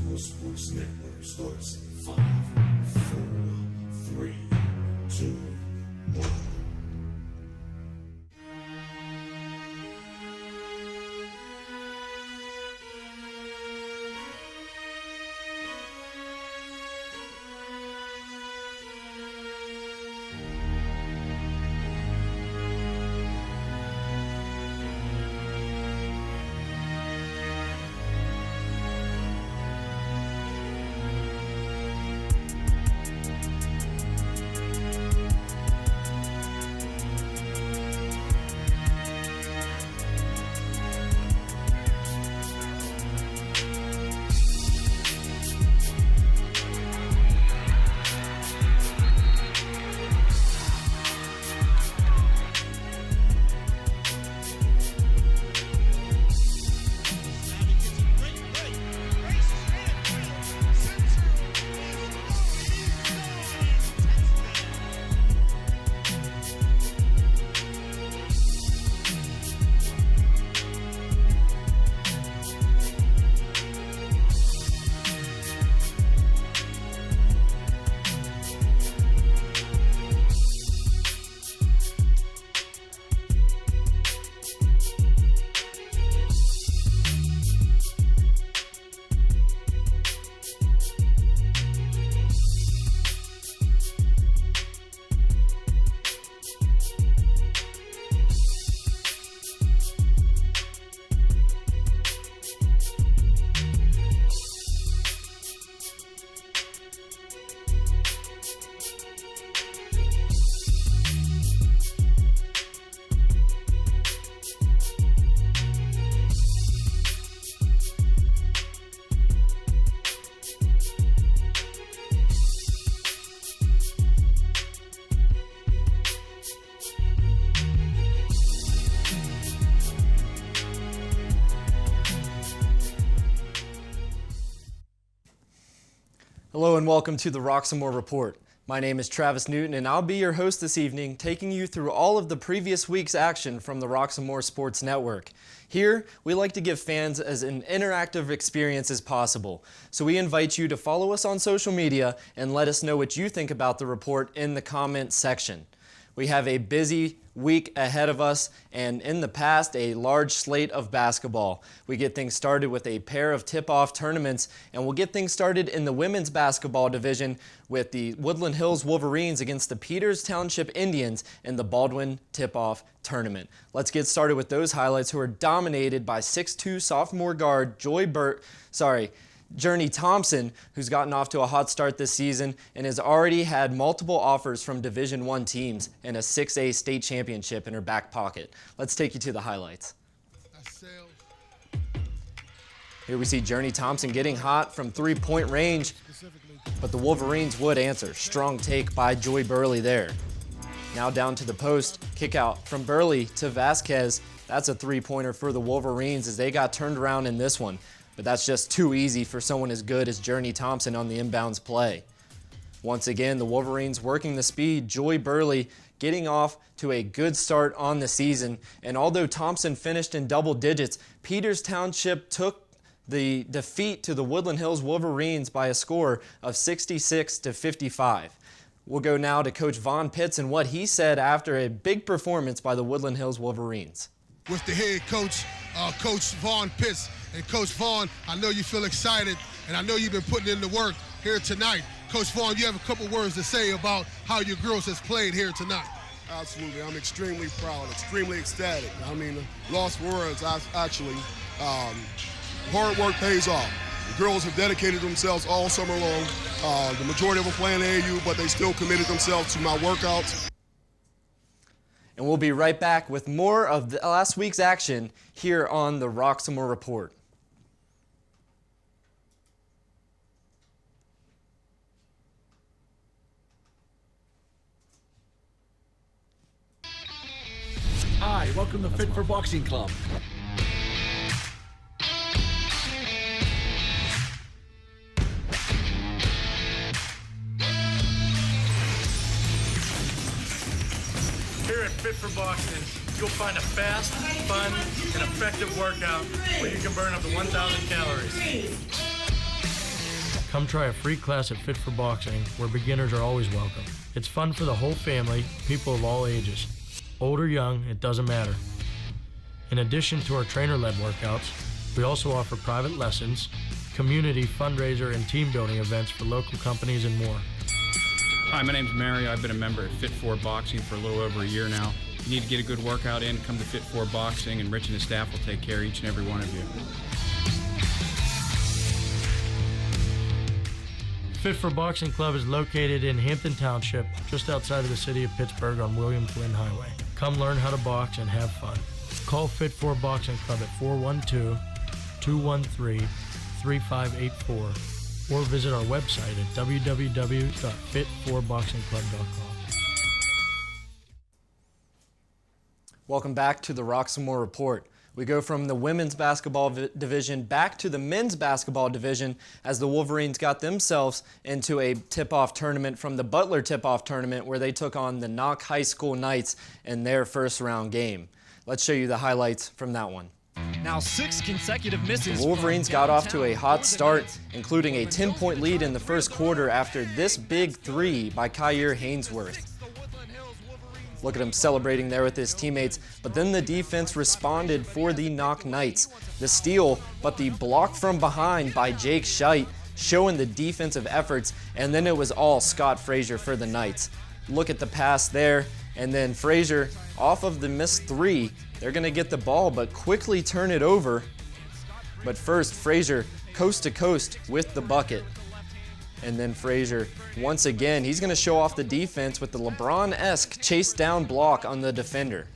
Roxamore Sports Network starts in 5, 4, 3, 2, 1. Hello and welcome to the Roxamore Report. My name is Travis Newton and I'll be your host this evening, taking you through all of the previous week's action from the Roxamore Sports Network. Here, we like to give fans as an interactive experience as possible, so we invite you to follow us on social media and let us know what you think about the report in the comments section. We have a busy week ahead of us, and in the past, a large slate of basketball. We get things started with a pair of tip-off tournaments, and we'll get things started in the women's basketball division with the Woodland Hills Wolverines against the Peters Township Indians in the Baldwin tip-off tournament. Let's get started with those highlights, who are dominated by 6'2" sophomore guard Journey Thompson, who's gotten off to a hot start this season and has already had multiple offers from Division I teams and a 6A state championship in her back pocket. Let's take you to the highlights. Here we see Journey Thompson getting hot from three-point range, but the Wolverines would answer. Strong take by Joy Burley there. Now down to the post, kick out from Burley to Vasquez. That's a three-pointer for the Wolverines as they got turned around in this one. But that's just too easy for someone as good as Journey Thompson on the inbounds play. Once again, the Wolverines working the speed. Joy Burley getting off to a good start on the season. And although Thompson finished in double digits, Peters Township took the defeat to the Woodland Hills Wolverines by a score of 66-55. We'll go now to Coach Vaughn Pitts and what he said after a big performance by the Woodland Hills Wolverines. With the head coach, Coach Vaughn Pitts. And Coach Vaughn, I know you feel excited, and I know you've been putting in the work here tonight. Coach Vaughn, you have a couple words to say about how your girls has played here tonight. Absolutely. I'm extremely proud, extremely ecstatic. I mean, lost words, actually. Hard work pays off. The girls have dedicated themselves all summer long. The majority of them playing AAU, but they still committed themselves to my workouts. And we'll be right back with more of the last week's action here on the Roxamore Report. Hi, welcome to Fit for Boxing Club. Here at Fit for Boxing, you'll find a fast, fun, and effective workout where you can burn up to 1,000 calories. Come try a free class at Fit for Boxing, where beginners are always welcome. It's fun for the whole family, people of all ages. Old or young, it doesn't matter. In addition to our trainer-led workouts, we also offer private lessons, community, fundraiser, and team building events for local companies and more. Hi, my name's Mary. I've been a member at Fit for Boxing for a little over a year now. If you need to get a good workout in, come to Fit for Boxing, and Rich and his staff will take care of each and every one of you. Fit for Boxing Club is located in Hampton Township, just outside of the city of Pittsburgh on William Flynn Highway. Come learn how to box and have fun. Call Fit for Boxing Club at 412-213-3584 or visit our website at www.fit4boxingclub.com. Welcome back to the Roxamore Report. We go from the women's basketball division back to the men's basketball division as the Wolverines got themselves into a tip-off tournament from the Butler tip-off tournament where they took on the Knox High School Knights in their first round game. Let's show you the highlights from that one. Now 6 consecutive misses. The Wolverines got off to a hot start, including a 10-point lead in the first quarter after this big three by Kyer Hainsworth. Look at him celebrating there with his teammates, but then the defense responded for the Knox Knights. The steal, but the block from behind by Jake Scheidt, showing the defensive efforts, and then it was all Scott Frazier for the Knights. Look at the pass there, and then Frazier off of the missed three. They're gonna get the ball, but quickly turn it over. But first, Frazier coast to coast with the bucket. And then Frazier, once again, he's going to show off the defense with the LeBron-esque chase down block on the defender.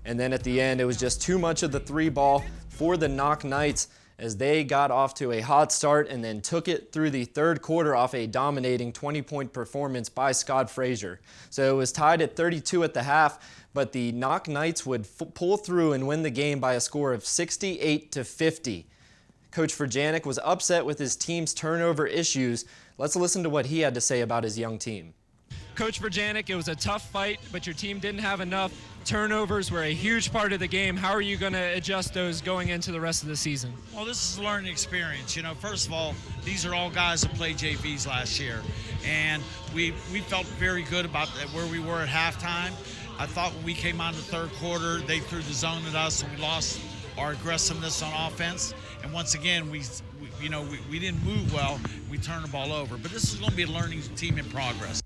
And then at the end, it was just too much of the three ball for the Knox Knights as they got off to a hot start and then took it through the third quarter off a dominating 20-point performance by Scott Frazier. So it was tied at 32 at the half, but the Knox Knights would pull through and win the game by a score of 68-50. Coach Verjanik was upset with his team's turnover issues. Let's listen to what he had to say about his young team. Coach Verjanik, it was a tough fight, but your team didn't have enough. Turnovers were a huge part of the game. How are you going to adjust those going into the rest of the season? Well, this is a learning experience. You know, first of all, these are all guys that played JVs last year, and we felt very good about where we were at halftime. I thought when we came out in the third quarter, they threw the zone at us, and we lost our aggressiveness on offense. And once again, we didn't move well. We turned the ball over. But this is going to be a learning team in progress.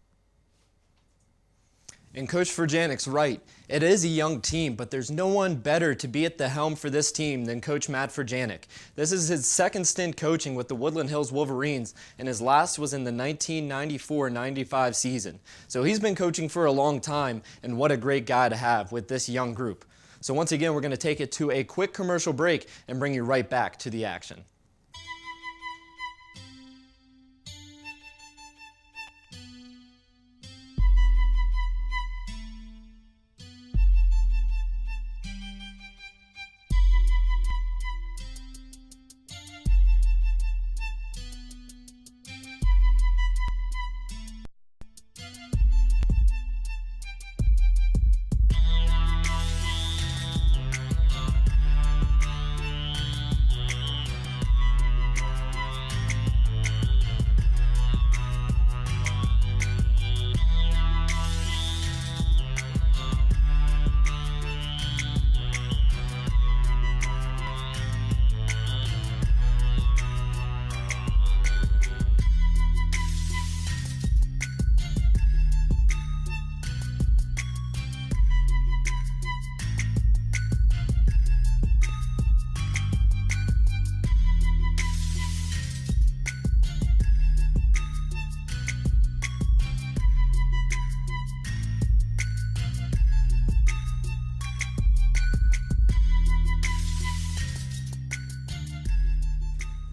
And Coach Verjanik's right. It is a young team, but there's no one better to be at the helm for this team than Coach Matt Verjanik. This is his second stint coaching with the Woodland Hills Wolverines, and his last was in the 1994-95 season. So he's been coaching for a long time, and what a great guy to have with this young group. So once again, we're going to take it to a quick commercial break and bring you right back to the action.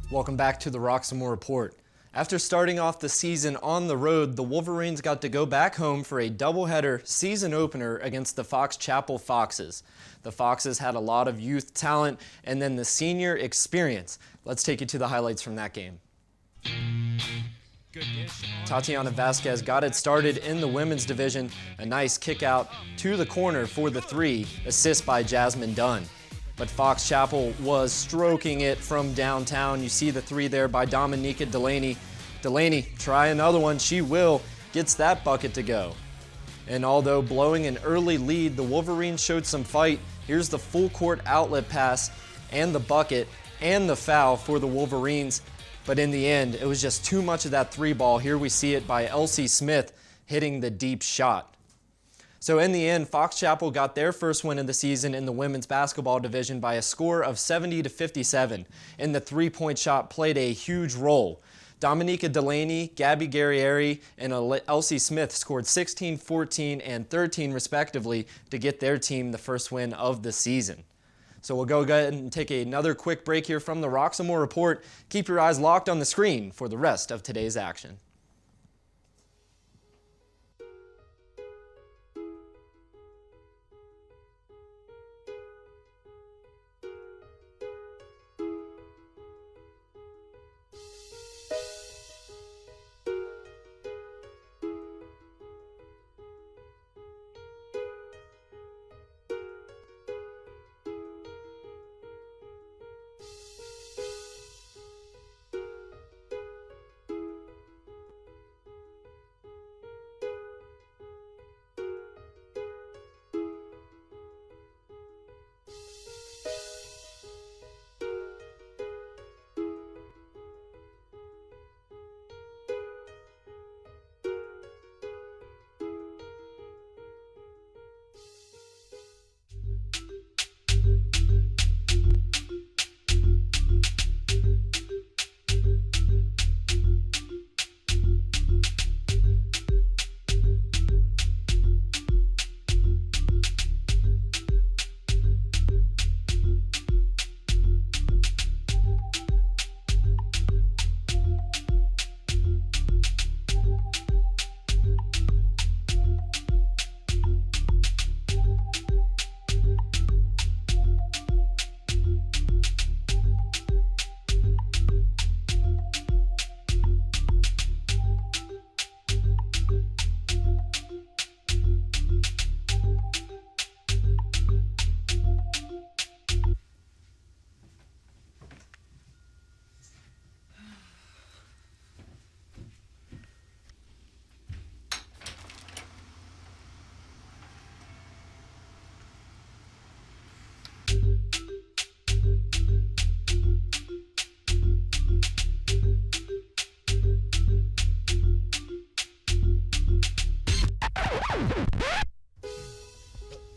Welcome back to the Roxamore Report. After starting off the season on the road, the Wolverines got to go back home for a doubleheader season opener against the Fox Chapel Foxes. The Foxes had a lot of youth talent and then the senior experience. Let's take you to the highlights from that game. Tatiana Vasquez got it started in the women's division. A nice kick out to the corner for the three, assist by Jasmine Dunn. but Fox Chapel was stroking it from downtown. You see the three there by Dominica Delaney. Delaney, try another one. She will. Gets that bucket to go. And although blowing an early lead, the Wolverines showed some fight. Here's the full court outlet pass and the bucket and the foul for the Wolverines. But in the end, it was just too much of that three ball. Here we see it by Elsie Smith hitting the deep shot. So in the end, Fox Chapel got their first win of the season in the women's basketball division by a score of 70-57. And the three-point shot played a huge role. Dominica Delaney, Gabby Guerrieri, and Elsie Smith scored 16, 14, and 13 respectively to get their team the first win of the season. So we'll go ahead and take another quick break here from the Roxamore Report. Keep your eyes locked on the screen for the rest of today's action.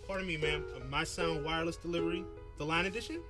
Pardon me, ma'am. My Sound Wireless Delivery, the line edition?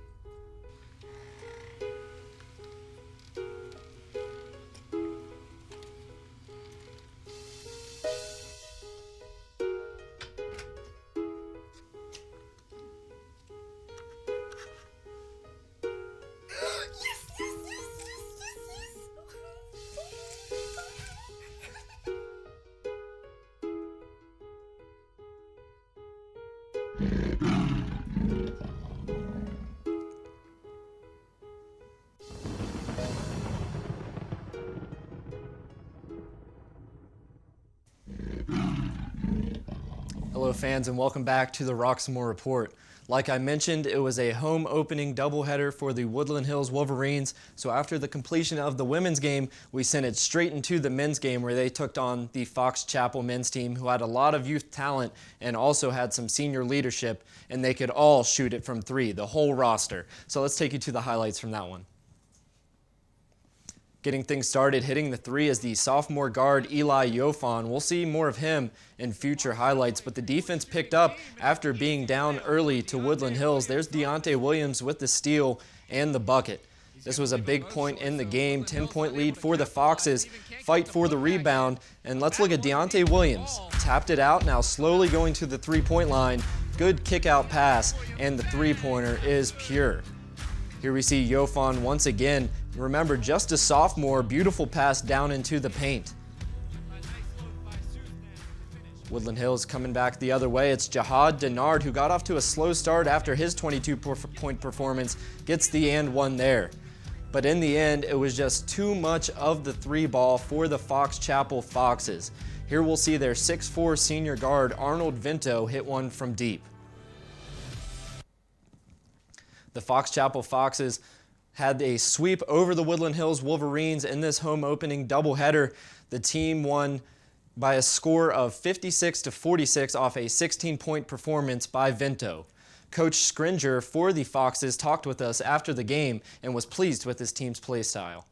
Hello fans and welcome back to the Roxamore Report. Like I mentioned, it was a home opening doubleheader for the Woodland Hills Wolverines, so after the completion of the women's game, we sent it straight into the men's game where they took on the Fox Chapel men's team, who had a lot of youth talent and also had some senior leadership, and they could all shoot it from three, the whole roster. So let's take you to the highlights from that one. Getting things started, hitting the three is the sophomore guard Eli Yofan. We'll see more of him in future highlights, but the defense picked up after being down early to Woodland Hills. There's Deontay Williams with the steal and the bucket. This was a big point in the game, 10-point lead for the Foxes. Fight for the rebound, and let's look at Deontay Williams. Tapped it out, now slowly going to the three-point line. Good kick-out pass, and the three-pointer is pure. Here we see Yofan once again. Remember, just a sophomore, beautiful pass down into the paint. Woodland Hills coming back the other way. It's Jihad Denard, who got off to a slow start after his 22-point performance, gets the and one there. But in the end, it was just too much of the three ball for the Fox Chapel Foxes. Here we'll see their 6'4" senior guard Arnold Vinto hit one from deep. The Fox Chapel Foxes had a sweep over the Woodland Hills Wolverines in this home opening doubleheader. The team won by a score of 56-46 off a 16-point performance by Vento. Coach Scringer for the Foxes talked with us after the game and was pleased with his team's play style.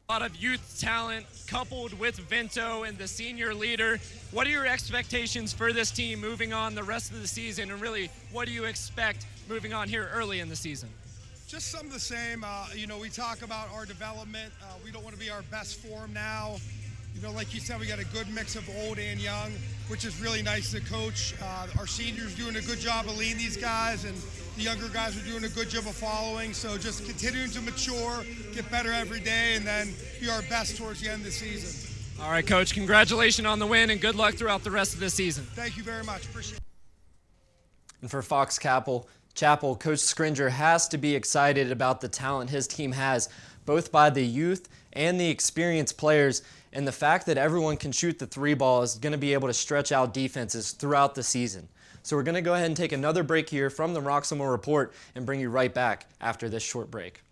A lot of youth talent coupled with Vento and the senior leader. What are your expectations for this team moving on the rest of the season, and really, what do you expect moving on here early in the season? Just some of the same. We talk about our development. We don't want to be our best form now. Like you said, we got a good mix of old and young, which is really nice to coach. Our seniors doing a good job of leading these guys, and the younger guys are doing a good job of following. So just continuing to mature, get better every day, and then be our best towards the end of the season. All right, Coach, congratulations on the win, and good luck throughout the rest of the season. Thank you very much. Appreciate it. And for Fox Chapel, Coach Scringer has to be excited about the talent his team has, both by the youth and the experienced players, and the fact that everyone can shoot the three ball is going to be able to stretch out defenses throughout the season. So we're going to go ahead and take another break here from the Roxamore Report and bring you right back after this short break.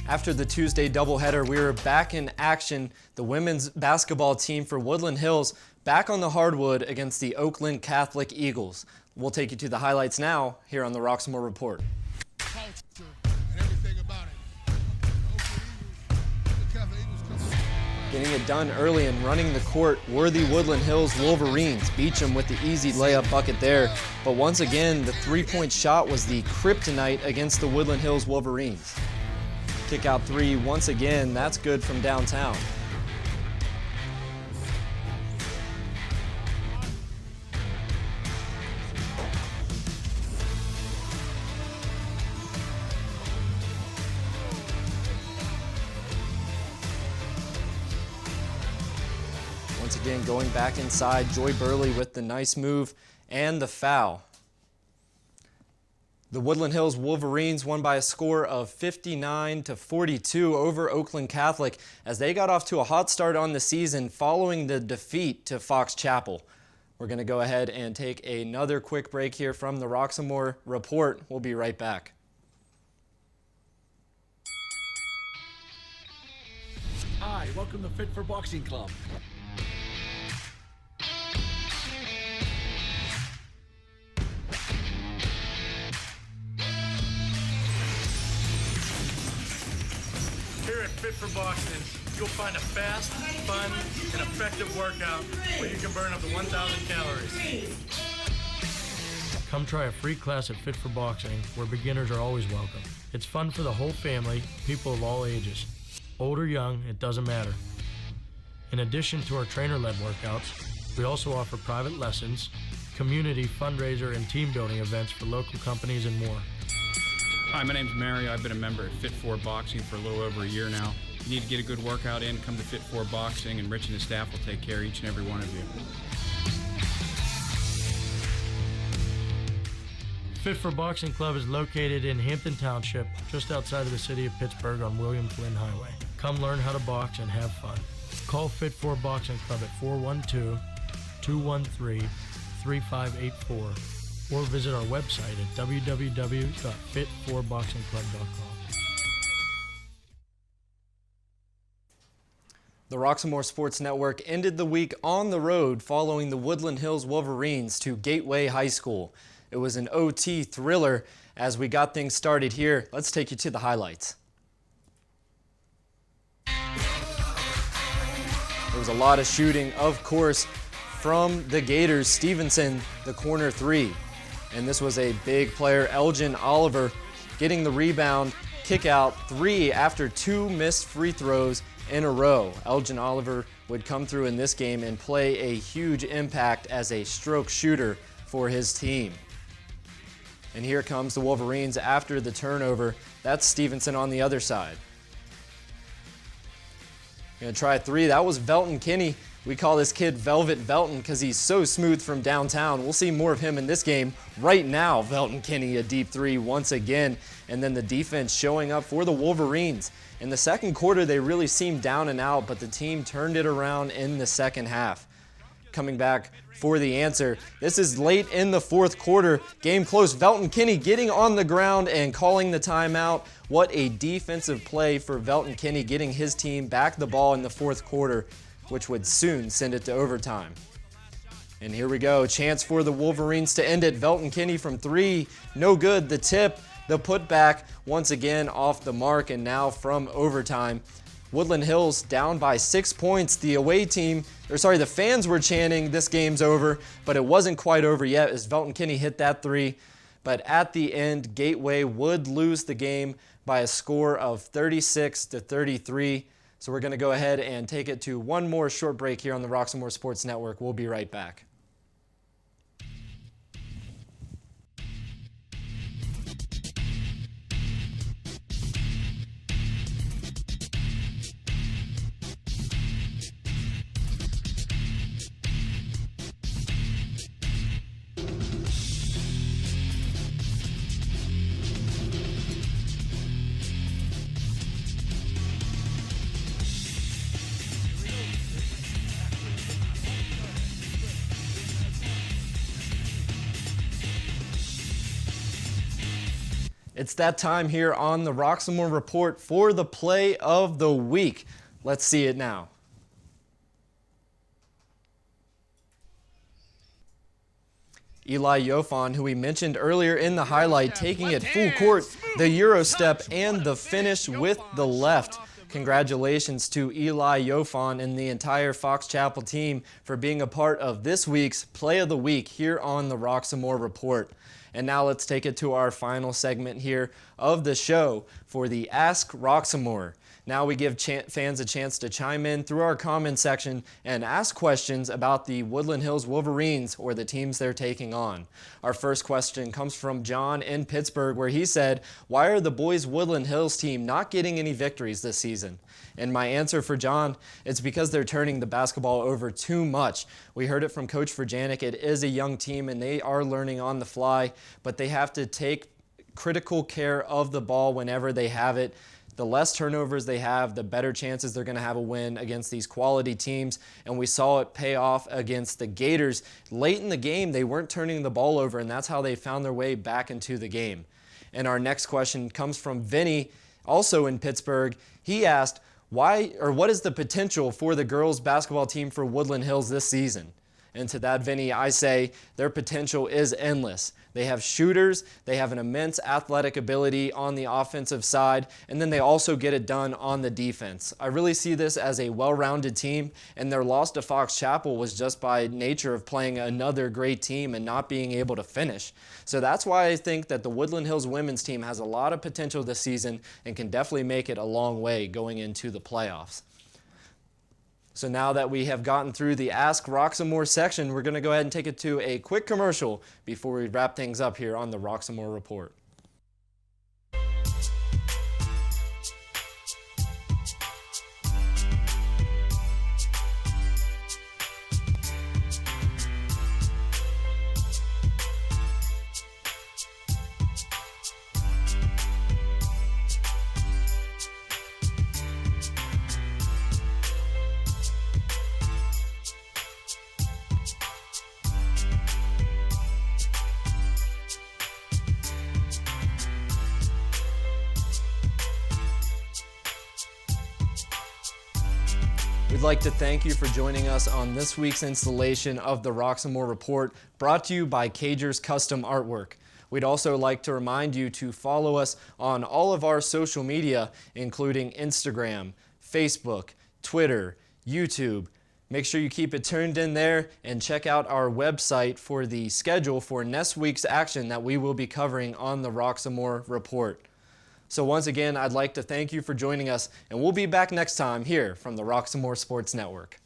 After the Tuesday doubleheader, we were back in action. The women's basketball team for Woodland Hills back on the hardwood against the Oakland Catholic Eagles. We'll take you to the highlights now here on the Roxamore Report. Getting it done early and running the court were the Woodland Hills Wolverines. Beecham with the easy layup bucket there. But once again, the three-point shot was the kryptonite against the Woodland Hills Wolverines. Kick out three once again, that's good from downtown. Once again, going back inside, Joy Burley with the nice move and the foul. The Woodland Hills Wolverines won by a score of 59-42 over Oakland Catholic as they got off to a hot start on the season following the defeat to Fox Chapel. We're going to go ahead and take another quick break here from the Roxamore Report. We'll be right back. Hi, welcome to Fit for Boxing Club. Here at Fit for Boxing, you'll find a fast, fun, and effective workout where you can burn up to 1,000 calories. Come try a free class at Fit for Boxing, where beginners are always welcome. It's fun for the whole family, people of all ages. Old or young, it doesn't matter. In addition to our trainer-led workouts, we also offer private lessons, community, fundraiser, and team building events for local companies and more. Hi, my name's Mary. I've been a member at Fit 4 Boxing for a little over a year now. You need to get a good workout in, come to Fit 4 Boxing, and Rich and his staff will take care of each and every one of you. Fit for Boxing Club is located in Hampton Township, just outside of the city of Pittsburgh on William Flynn Highway. Come learn how to box and have fun. Call Fit 4 Boxing Club at 412-213-3584 or visit our website at www.fit4boxingclub.com. The Roxamore Sports Network ended the week on the road following the Woodland Hills Wolverines to Gateway High School. It was an OT thriller. As we got things started here, let's take you to the highlights. There was a lot of shooting, of course, from the Gators. Stevenson, the corner three. And this was a big player, Elgin Oliver, getting the rebound, kick out three after two missed free throws in a row. Elgin Oliver would come through in this game and play a huge impact as a stroke shooter for his team. And here comes the Wolverines after the turnover. That's Stevenson on the other side. Gonna try a three. That was Velton Kinney. We call this kid Velvet Velton because he's so smooth from downtown. We'll see more of him in this game. Right now, Velton Kinney, a deep three once again. And then the defense showing up for the Wolverines. In the second quarter, they really seemed down and out, but the team turned it around in the second half. Coming back for the answer. This is late in the fourth quarter. Game close. Velton Kinney getting on the ground and calling the timeout. What a defensive play for Velton Kinney, getting his team back the ball in the fourth quarter, which would soon send it to overtime. And here we go. Chance for the Wolverines to end it. Velton Kinney from three. No good. The tip, the putback once again off the mark, and now from overtime. Woodland Hills down by 6 points. The the fans were chanting, "This game's over," but it wasn't quite over yet as Velton Kinney hit that three. But at the end, Gateway would lose the game by a score of 36-33. So we're going to go ahead and take it to one more short break here on the Roxamore Sports Network. We'll be right back. It's that time here on the Roxamore Report for the play of the week. Let's see it now. Eli Yofan, who we mentioned earlier in the highlight, taking it full court, the Euro step and the finish with the left. Congratulations to Eli Yofan and the entire Fox Chapel team for being a part of this week's Play of the Week here on the Roxamore Report. And now let's take it to our final segment here of the show for the Ask Roxamore. Now we give fans a chance to chime in through our comment section and ask questions about the Woodland Hills Wolverines or the teams they're taking on. Our first question comes from John in Pittsburgh, where he said, "Why are the boys Woodland Hills team not getting any victories this season?" And my answer for John, it's because they're turning the basketball over too much. We heard it from Coach Verjanik. It is a young team and they are learning on the fly, but they have to take critical care of the ball whenever they have it. The less turnovers they have, the better chances they're going to have a win against these quality teams. And we saw it pay off against the Gators. Late in the game, they weren't turning the ball over, and that's how they found their way back into the game. And our next question comes from Vinny, also in Pittsburgh. He asked, what is the potential for the girls basketball team for Woodland Hills this season? And to that, Vinny, I say their potential is endless. They have shooters, they have an immense athletic ability on the offensive side, and then they also get it done on the defense. I really see this as a well-rounded team, and their loss to Fox Chapel was just by nature of playing another great team and not being able to finish. So that's why I think that the Woodland Hills women's team has a lot of potential this season and can definitely make it a long way going into the playoffs. So now that we have gotten through the Ask Roxamore section, we're going to go ahead and take it to a quick commercial before we wrap things up here on the Roxamore Report. We'd like to thank you for joining us on this week's installation of the Roxamore Report, brought to you by Cagers Custom Artwork. We'd also like to remind you to follow us on all of our social media, including Instagram, Facebook, Twitter, YouTube. Make sure you keep it tuned in there and check out our website for the schedule for next week's action that we will be covering on the Roxamore Report. So once again, I'd like to thank you for joining us, and we'll be back next time here from the Roxamore Sports Network.